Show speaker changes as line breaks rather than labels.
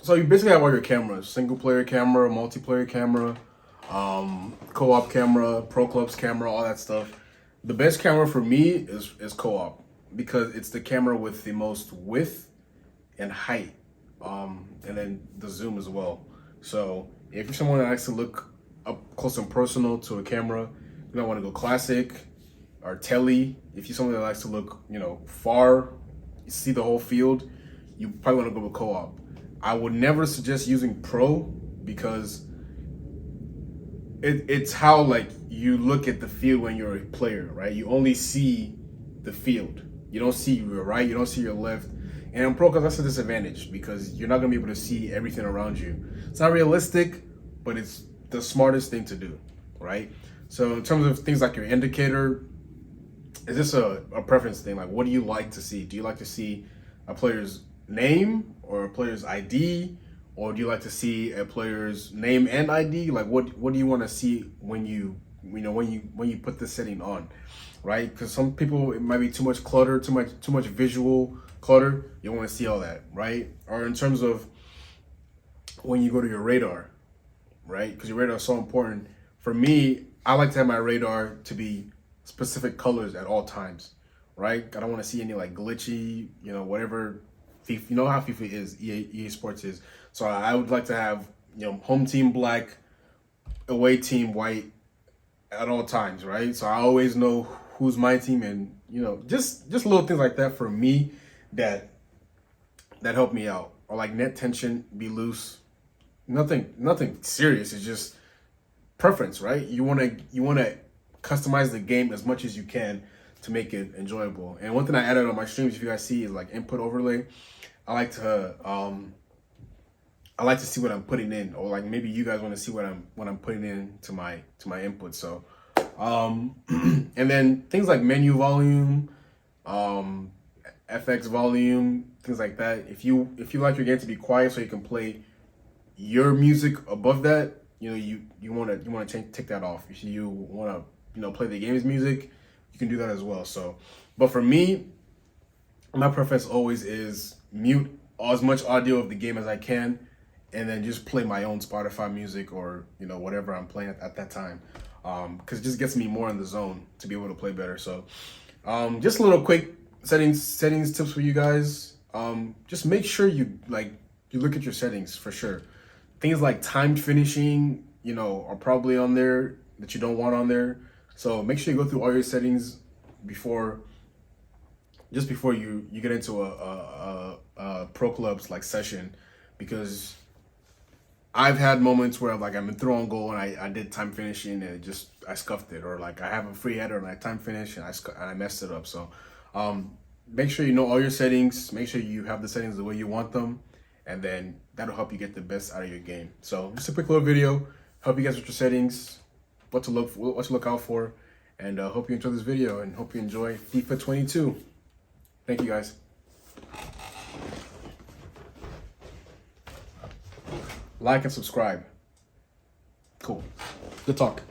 So you basically have all your cameras: single player camera, multiplayer camera, co-op camera, Pro Clubs camera, all that stuff. The best camera for me is co-op because it's the camera with the most width and height, and then the zoom as well. So if you're someone that likes to look up close and personal to a camera, you might want to go classic or telly. If you're someone that likes to look, far, see the whole field, you probably want to go with co-op. I would never suggest using pro because it's how like you look at the field when you're a player, right? You only see the field. You don't see your right, you don't see your left. And in pro, because that's a disadvantage because you're not gonna be able to see everything around you. It's not realistic, but it's the smartest thing to do, right? So in terms of things like your indicator, is this a preference thing? Like, what do you like to see? Do you like to see a player's name or a player's ID, or do you like to see a player's name and ID? Like, what do you want to see when you put the setting on, right? Because some people, it might be too much clutter, too much visual clutter. You want to see all that, right? Or in terms of when you go to your radar, right? Because your radar is so important. For me, I like to have my radar to be specific colors at all times, right? I don't want to see any like glitchy, whatever. FIFA, you know how FIFA is, EA Sports is. So I would like to have, home team black, away team white at all times, right? So I always know who's my team, and just little things like that for me that help me out. Or like net tension be loose. Nothing serious. It's just preference, right? You want to customize the game as much as you can to make it enjoyable. And one thing I added on my streams, if you guys see, is like input overlay. I like to see what I'm putting in, or like maybe you guys want to see what I'm putting in to my input. So and then things like menu volume, FX volume, things like that. If you like your game to be quiet so you can play your music above that, you want to take that off. If you want to play the game's music, you can do that as well. So, but for me, my preference always is mute as much audio of the game as I can, and then just play my own Spotify music or whatever I'm playing at that time, because it just gets me more in the zone to be able to play better. So just a little quick settings tips for you guys. Just make sure you look at your settings for sure. Things like timed finishing, are probably on there that you don't want on there. So make sure you go through all your settings before you get into a Pro Clubs like session, because I've had moments where I'm in throw on goal and I did time finishing and I scuffed it, or like I have a free header and I time finish and I messed it up. So make sure you know all your settings. Make sure you have the settings the way you want them, and then that'll help you get the best out of your game. So just a quick little video, help you guys with your settings, what to look out for, and hope you enjoy this video and hope you enjoy FIFA 22. Thank you guys. Like and subscribe. Cool. Good talk.